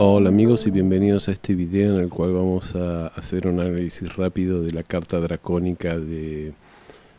Hola amigos y bienvenidos a este video en el cual vamos a hacer un análisis rápido de la carta dracónica de,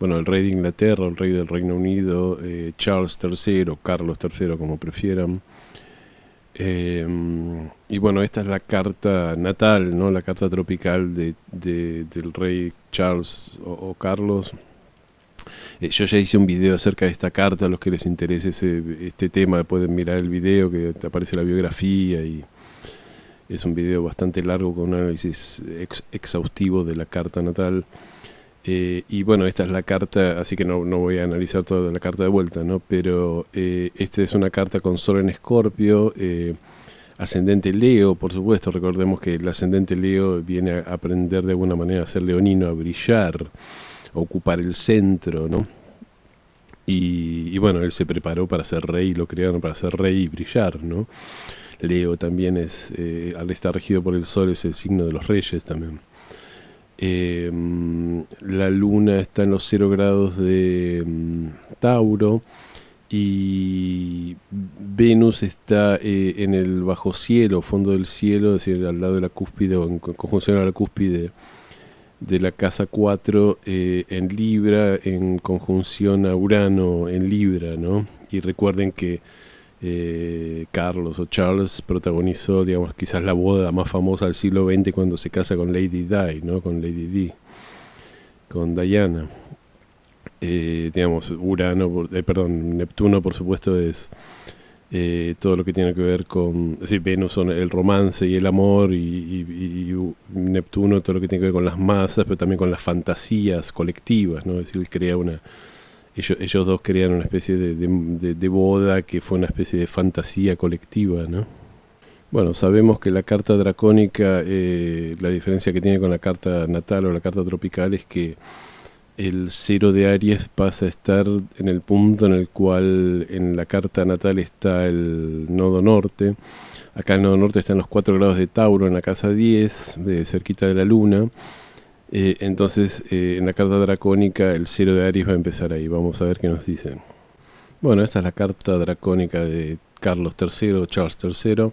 bueno, el rey de Inglaterra, el rey del Reino Unido, Charles III, Carlos III, como prefieran. Y bueno, esta es la carta natal, ¿no? La carta tropical del rey Charles o Carlos. Yo ya hice un video acerca de esta carta. A los que les interese este tema pueden mirar el video que te aparece la biografía, y es un video bastante largo con un análisis exhaustivo de la carta natal. Y bueno, esta es la carta, así que no voy a analizar toda la carta de vuelta, ¿no? Pero esta es una carta con Sol en Escorpio, ascendente Leo, por supuesto. Recordemos que el ascendente Leo viene a aprender de alguna manera a ser leonino, a brillar, a ocupar el centro, ¿no? Y bueno, él se preparó para ser rey, lo crearon para ser rey y brillar, ¿no? Leo también es, al estar regido por el Sol, es el signo de los reyes también. La luna está en los 0 grados de Tauro, y Venus está en el bajo cielo, fondo del cielo, es decir, al lado de la cúspide, o en conjunción a la cúspide de la casa 4, en Libra, en conjunción a Urano en Libra, ¿no? Y recuerden que Carlos o Charles protagonizó, digamos, quizás la boda más famosa del siglo XX cuando se casa con Lady Di, ¿no? Con Lady Di, con Diana. Digamos, Neptuno, por supuesto, es todo lo que tiene que ver con, es decir, Venus son el romance y el amor, y Neptuno todo lo que tiene que ver con las masas, pero también con las fantasías colectivas, ¿no? Es decir, él crea ellos dos crean una especie de boda que fue una especie de fantasía colectiva, ¿no? Bueno, sabemos que la carta dracónica, la diferencia que tiene con la carta natal o la carta tropical es que el 0 de Aries pasa a estar en el punto en el cual en la carta natal está el nodo norte. Acá el nodo norte está en los 4 grados de Tauro, en la casa 10, cerquita de la luna. Entonces, en la carta dracónica, el 0 de Aries va a empezar ahí. Vamos a ver qué nos dicen. Bueno, esta es la carta dracónica de Carlos III, Charles III.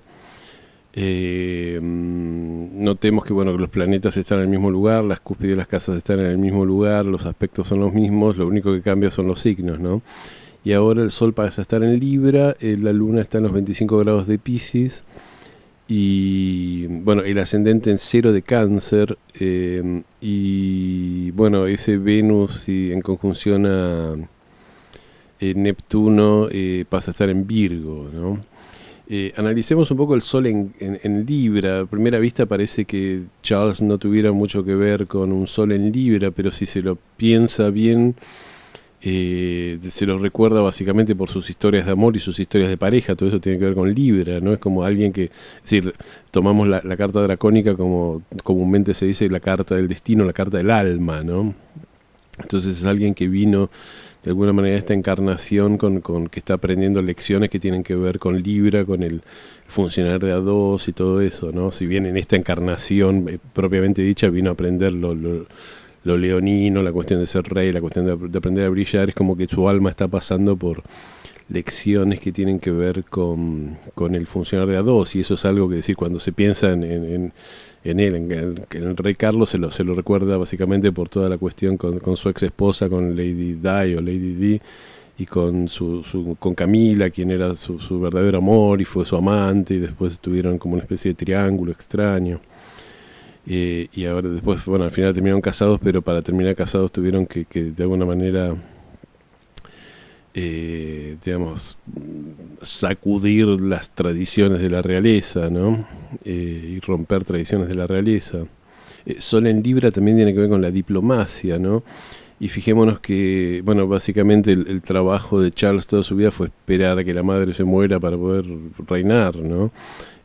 Notemos que, bueno, que los planetas están en el mismo lugar, las cúspides de las casas están en el mismo lugar, los aspectos son los mismos, lo único que cambia son los signos, ¿no? Y ahora el Sol pasa a estar en Libra, la Luna está en los 25 grados de Piscis, y bueno, el ascendente en 0 de Cáncer, y bueno, ese Venus en conjunción a Neptuno pasa a estar en Virgo, ¿no? Analicemos un poco el Sol en Libra. A primera vista parece que Charles no tuviera mucho que ver con un Sol en Libra, pero si se lo piensa bien, se lo recuerda básicamente por sus historias de amor y sus historias de pareja. Todo eso tiene que ver con Libra, ¿no? Es como alguien que, es decir, tomamos la carta dracónica como comúnmente se dice, la carta del destino, la carta del alma, ¿no? Entonces es alguien que vino de alguna manera esta encarnación con que está aprendiendo lecciones que tienen que ver con Libra, con el funcionar de a dos y todo eso, ¿no? Si bien en esta encarnación propiamente dicha vino a aprender lo leonino, la cuestión de ser rey, la cuestión de aprender a brillar, es como que su alma está pasando por lecciones que tienen que ver con el funcionar de a dos, y eso es algo que decir, cuando se piensa en él, en el rey Carlos, se lo recuerda básicamente por toda la cuestión con su ex esposa, con Lady Di o Lady Di, y con con Camila, quien era su verdadero amor y fue su amante, y después tuvieron como una especie de triángulo extraño. Y ahora después, bueno, al final terminaron casados, pero para terminar casados tuvieron que de alguna manera, digamos, sacudir las tradiciones de la realeza, ¿no? Y romper tradiciones de la realeza. Sol en Libra también tiene que ver con la diplomacia, ¿no? Y fijémonos que, bueno, básicamente el trabajo de Charles toda su vida fue esperar a que la madre se muera para poder reinar, ¿no?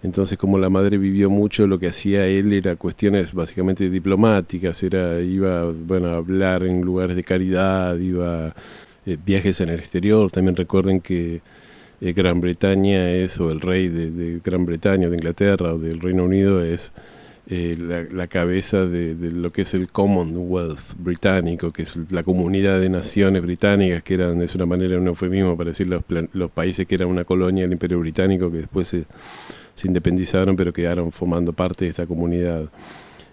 Entonces, como la madre vivió mucho, lo que hacía él era cuestiones básicamente diplomáticas, iba, bueno, a hablar en lugares de caridad, iba viajes en el exterior. También recuerden que Gran Bretaña o el rey de Gran Bretaña, de Inglaterra o del Reino Unido es la cabeza de lo que es el Commonwealth británico, que es la comunidad de naciones británicas, que es una manera, un eufemismo para decir los países que eran una colonia del Imperio Británico, que después se independizaron pero quedaron formando parte de esta comunidad.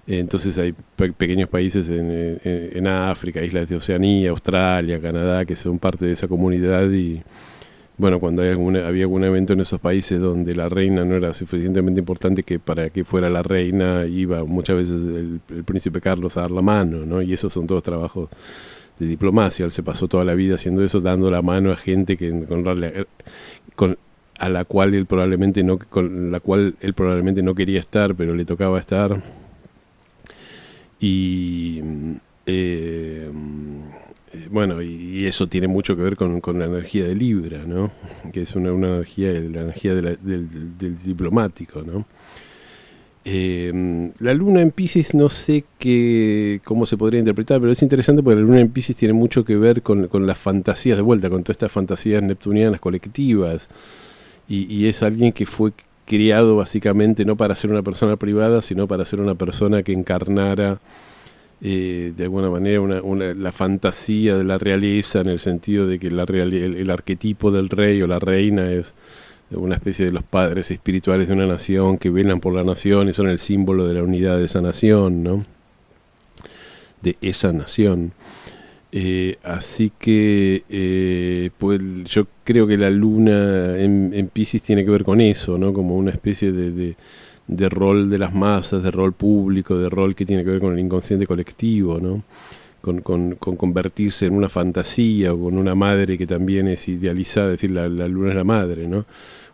Entonces hay pequeños países en África, islas de Oceanía, Australia, Canadá, que son parte de esa comunidad y bueno, cuando había algún evento en esos países donde la reina no era suficientemente importante que para que fuera la reina, iba muchas veces el príncipe Carlos a dar la mano, ¿no? Y esos son todos trabajos de diplomacia. Él se pasó toda la vida haciendo eso, dando la mano a gente que a la cual él probablemente no, con la cual él probablemente no quería estar, pero le tocaba estar. Y bueno, y eso tiene mucho que ver con la energía de Libra, ¿no? Que es una energía, la energía del diplomático, ¿no? La luna en Piscis no sé cómo se podría interpretar, pero es interesante porque la luna en Piscis tiene mucho que ver con las fantasías de vuelta, con todas estas fantasías neptunianas colectivas, y es alguien que fue criado básicamente no para ser una persona privada, sino para ser una persona que encarnara de alguna manera la fantasía de la realeza, en el sentido de que el arquetipo del rey o la reina es una especie de los padres espirituales de una nación que velan por la nación y son el símbolo de la unidad de esa nación, ¿no? De esa nación. Así que pues yo creo que la luna en Piscis tiene que ver con eso, ¿no? Como una especie de rol de las masas, de rol público, de rol que tiene que ver con el inconsciente colectivo, ¿no? Con convertirse en una fantasía, o con una madre que también es idealizada, es decir, la luna es la madre, ¿no?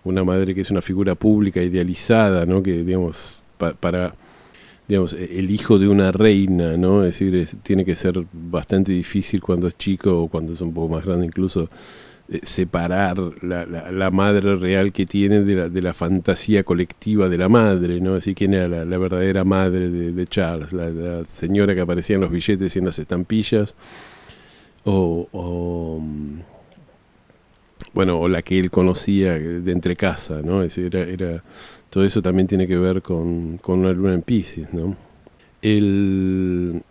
Una madre que es una figura pública idealizada, ¿no? Que, digamos, para digamos, el hijo de una reina, ¿no? Es decir, tiene que ser bastante difícil cuando es chico o cuando es un poco más grande incluso, separar la madre real que tiene de la fantasía colectiva de la madre, ¿no? Así, quién era la verdadera madre de Charles, la señora que aparecía en los billetes y en las estampillas, o bueno, o la que él conocía de entre casa, ¿no? Es decir, todo eso también tiene que ver con una luna en Piscis, ¿no? El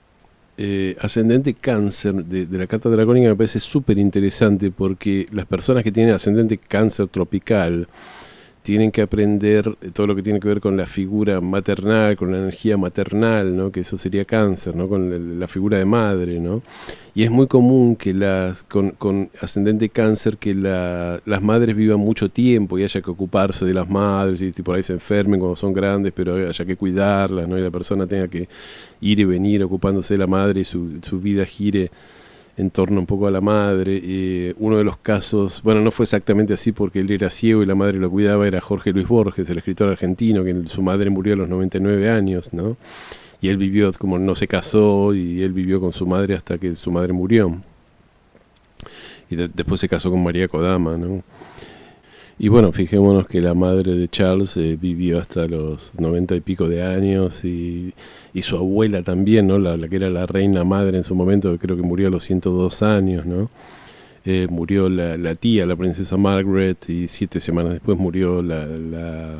ascendente Cáncer de la carta dracónica me parece súper interesante porque las personas que tienen ascendente Cáncer tropical tienen que aprender todo lo que tiene que ver con la figura maternal, con la energía maternal, ¿no? Que eso sería Cáncer, ¿no? Con la figura de madre, ¿no? Y es muy común que con ascendente Cáncer que las madres vivan mucho tiempo y haya que ocuparse de las madres y por ahí se enfermen cuando son grandes, pero haya que cuidarlas, ¿no? Y la persona tenga que ir y venir ocupándose de la madre y su vida gire en torno un poco a la madre. Uno de los casos, bueno, no fue exactamente así porque él era ciego y la madre lo cuidaba, era Jorge Luis Borges, el escritor argentino, que su madre murió a los 99 años, ¿no? Y él vivió, como no se casó, y él vivió con su madre hasta que su madre murió. Y después se casó con María Kodama, ¿no? Y bueno, fijémonos que la madre de Charles vivió hasta los 90 y pico de años y su abuela también, ¿no? La que era la reina madre en su momento, creo que murió a los 102 años, ¿no? Murió la tía, la princesa Margaret, y 7 semanas después murió la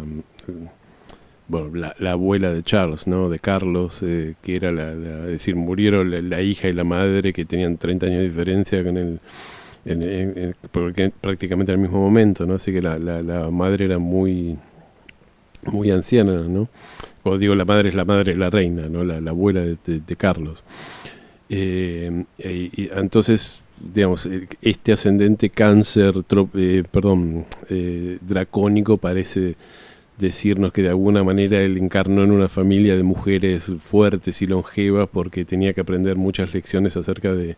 abuela de Charles, ¿no? De Carlos, que era es decir, murieron la hija y la madre que tenían 30 años de diferencia con él. Prácticamente al mismo momento, ¿no? Así que la madre era muy anciana, ¿no? Como digo, la madre es la reina, ¿no? La abuela de Carlos. Y entonces, digamos, este ascendente Cáncer, dracónico parece decirnos que de alguna manera él encarnó en una familia de mujeres fuertes y longevas porque tenía que aprender muchas lecciones acerca de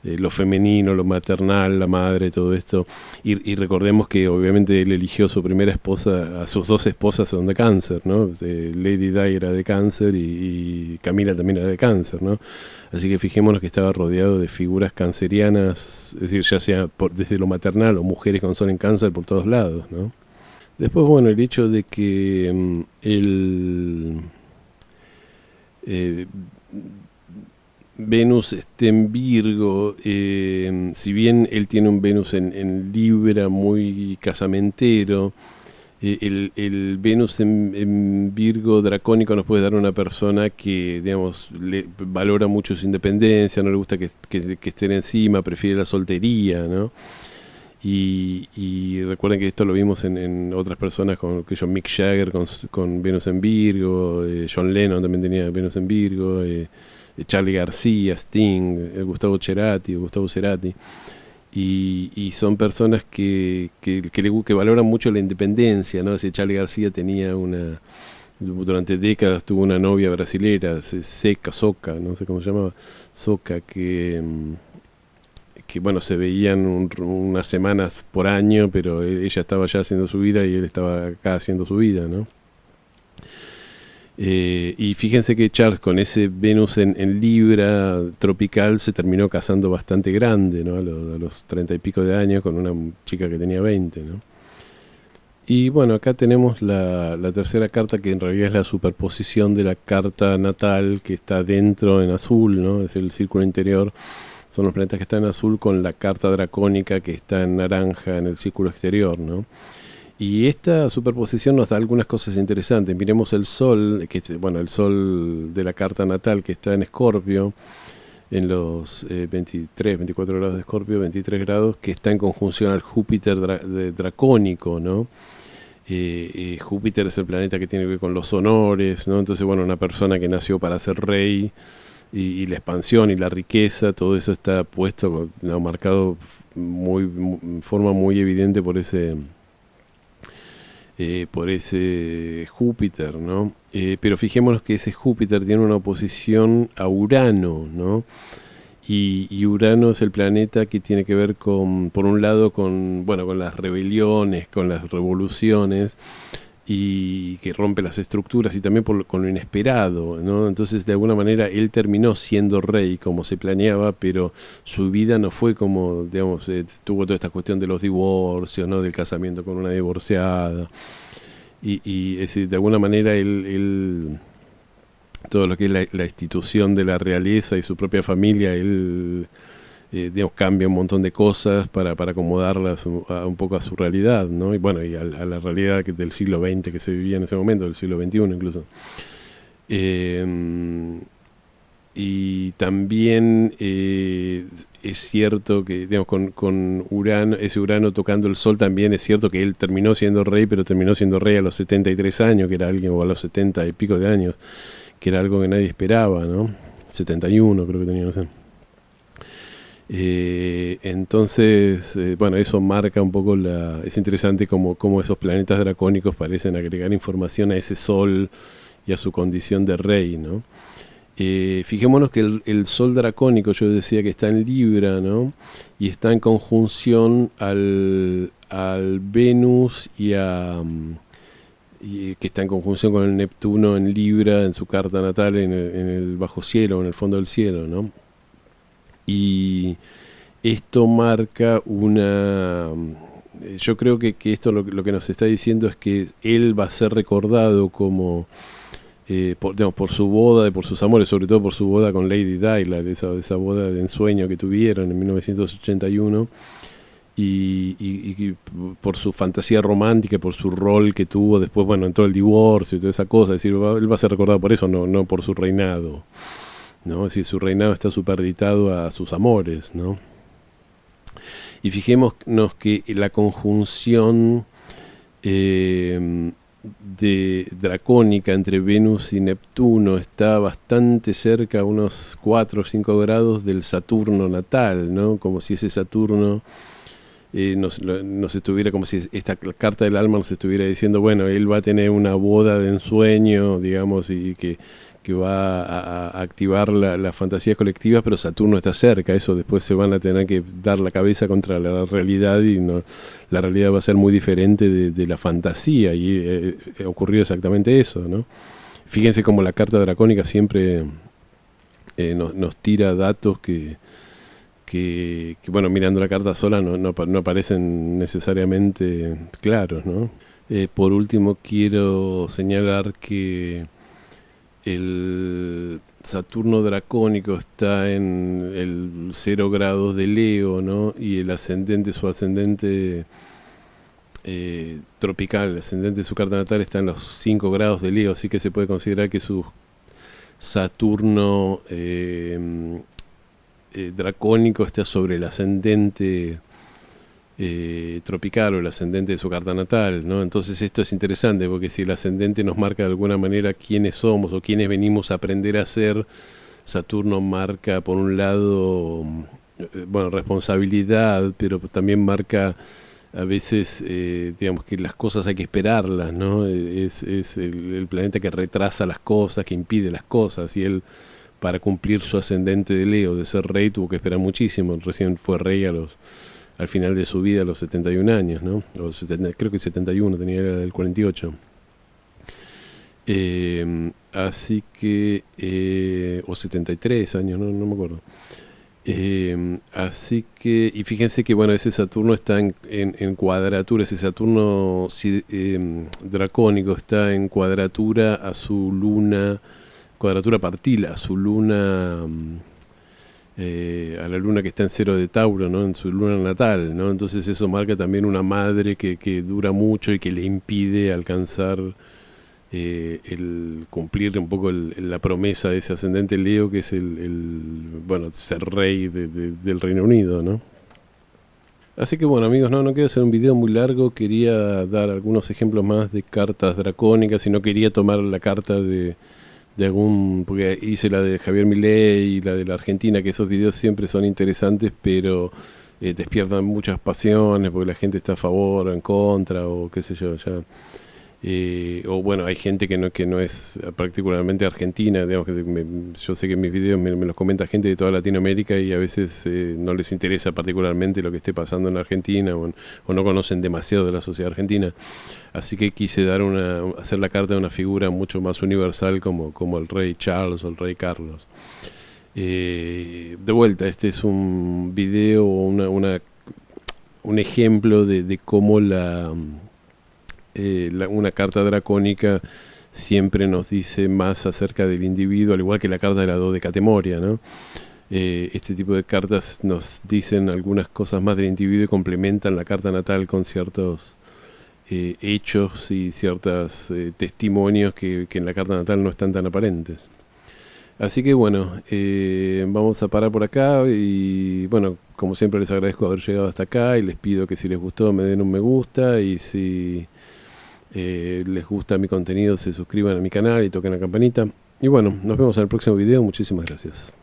lo femenino, lo maternal, la madre, todo esto. Y recordemos que obviamente él eligió a su primera esposa, a sus 2 esposas son de Cáncer, ¿no? Lady Di era de Cáncer y Camila también era de Cáncer, ¿no? Así que fijémonos que estaba rodeado de figuras cancerianas, es decir, ya sea desde lo maternal o mujeres con sol en Cáncer por todos lados, ¿no? Después, bueno, el hecho de que Venus esté en Virgo, si bien él tiene un Venus en Libra muy casamentero, el Venus en Virgo dracónico nos puede dar una persona que, digamos, valora mucho su independencia, no le gusta que estén encima, prefiere la soltería, ¿no? Y recuerden que esto lo vimos en otras personas, con que Mick Jagger con Venus en Virgo, John Lennon también tenía Venus en Virgo, Charly García, Sting, Gustavo Cerati. Y son personas que valoran mucho la independencia, ¿no? Si Charly García durante décadas tuvo una novia brasilera, Soca, no sé cómo se llamaba, Soca, que bueno, se veían unas semanas por año, pero ella estaba ya haciendo su vida y él estaba acá haciendo su vida, ¿no? Y fíjense que Charles, con ese Venus en Libra tropical, se terminó casando bastante grande, ¿no? A los 30 y pico de años, con una chica que tenía 20, ¿no? Y bueno, acá tenemos la tercera carta, que en realidad es la superposición de la carta natal, que está dentro en azul, ¿no? Es el círculo interior. Son los planetas que están en azul, con la carta dracónica que está en naranja en el círculo exterior, ¿no? Y esta superposición nos da algunas cosas interesantes. Miremos el Sol, el Sol de la carta natal, que está en Escorpio, en los 24 grados de Escorpio, 23 grados, que está en conjunción al Júpiter dracónico, ¿no? Júpiter es el planeta que tiene que ver con los honores, ¿no? Entonces, bueno, una persona que nació para ser rey, y la expansión y la riqueza, todo eso está puesto, ¿no? Marcado en forma muy evidente por ese Júpiter, ¿no? Pero fijémonos que ese Júpiter tiene una oposición a Urano, ¿no? Y Urano es el planeta que tiene que ver por un lado, con las rebeliones, con las revoluciones, y que rompe las estructuras, y también con lo inesperado, ¿no? Entonces, de alguna manera, él terminó siendo rey como se planeaba, pero su vida no fue como, digamos, tuvo toda esta cuestión de los divorcios, ¿no? Del casamiento con una divorciada, y es decir, de alguna manera él todo lo que es la institución de la realeza y su propia familia, él digamos, cambia un montón de cosas para acomodarlas un poco a su realidad, ¿no? Y bueno, y a la realidad del siglo XX que se vivía en ese momento, del siglo XXI incluso. Y también es cierto que, digamos, con Urano, ese Urano tocando el Sol, también es cierto que él terminó siendo rey, pero terminó siendo rey a los 73 años, que era alguien, o a los 70 y pico de años, que era algo que nadie esperaba, ¿no? 71 creo que tenía, no sé. Entonces, bueno, eso marca un poco es interesante cómo esos planetas dracónicos parecen agregar información a ese Sol y a su condición de rey, ¿no? Fijémonos que el Sol dracónico, yo decía que está en Libra, ¿no? Y está en conjunción al Venus y que está en conjunción con el Neptuno en Libra, en su carta natal, en el bajo cielo, en el fondo del cielo, ¿no? Y esto marca yo creo que esto lo que nos está diciendo es que él va a ser recordado como, por su boda y por sus amores, sobre todo por su boda con Lady Di, esa boda de ensueño que tuvieron en 1981, y por su fantasía romántica, por su rol que tuvo después, bueno, en todo el divorcio y toda esa cosa. Es decir, él va a ser recordado por eso, no por su reinado, ¿no? Es decir, su reinado está superditado a sus amores, ¿no? Y fijémonos que la conjunción dracónica entre Venus y Neptuno está bastante cerca, a unos 4 o 5 grados del Saturno natal, ¿no? Como si ese Saturno nos estuviera, como si esta carta del alma nos estuviera diciendo, bueno, él va a tener una boda de ensueño, digamos, y que va a activar las fantasías colectivas, pero Saturno está cerca. Eso después se van a tener que dar la cabeza contra la realidad, y la realidad va a ser muy diferente de la fantasía, y ocurrió exactamente eso, ¿no? Fíjense cómo la carta dracónica siempre nos tira datos que bueno, mirando la carta sola no parecen necesariamente claros, ¿no? Por último, quiero señalar que el Saturno dracónico está en el 0 grados de Leo, ¿no? Y su ascendente tropical, el ascendente de su carta natal está en los 5 grados de Leo, así que se puede considerar que su Saturno dracónico está sobre el ascendente tropical o el ascendente de su carta natal, ¿no? Entonces esto es interesante porque si el ascendente nos marca de alguna manera quiénes somos o quiénes venimos a aprender a ser, Saturno marca por un lado, bueno, responsabilidad, pero también marca a veces, digamos que las cosas hay que esperarlas, ¿no? Es el planeta que retrasa las cosas, que impide las cosas, y él, para cumplir su ascendente de Leo, de ser rey, tuvo que esperar muchísimo. Recién fue rey al final de su vida, a los 71 años, ¿no? O 70, creo que 71, tenía, era del 48. Así que, o 73 años, no me acuerdo. Así que, y fíjense que bueno, ese Saturno está en cuadratura, ese Saturno dracónico está en cuadratura a su luna, cuadratura partila, a su luna, a la luna que está en cero de Tauro, ¿no? En su luna natal, ¿no? Entonces eso marca también una madre que dura mucho y que le impide alcanzar el cumplir un poco la promesa de ese ascendente Leo, que es bueno, ser rey del Reino Unido, ¿no? Así que bueno, amigos, no quiero hacer un video muy largo, quería dar algunos ejemplos más de cartas dracónicas y no quería tomar la carta de algún, porque hice la de Javier Milei y la de la Argentina, que esos videos siempre son interesantes, pero despiertan muchas pasiones porque la gente está a favor o en contra o qué sé yo, ya. O bueno, hay gente que no es particularmente argentina, digamos que yo sé que en mis videos me los comenta gente de toda Latinoamérica y a veces no les interesa particularmente lo que esté pasando en Argentina o no conocen demasiado de la sociedad argentina. Así que quise hacer la carta de una figura mucho más universal como el rey Charles o el rey Carlos. De vuelta, este es un video, un ejemplo de cómo una carta dracónica siempre nos dice más acerca del individuo, al igual que la carta de la dodecatemoria, ¿no? Este tipo de cartas nos dicen algunas cosas más del individuo y complementan la carta natal con ciertos hechos y ciertos testimonios que en la carta natal no están tan aparentes. Así que bueno, vamos a parar por acá y bueno, como siempre les agradezco haber llegado hasta acá y les pido que si les gustó me den un me gusta y si les gusta mi contenido se suscriban a mi canal y toquen la campanita. Y bueno, nos vemos en el próximo video. Muchísimas gracias.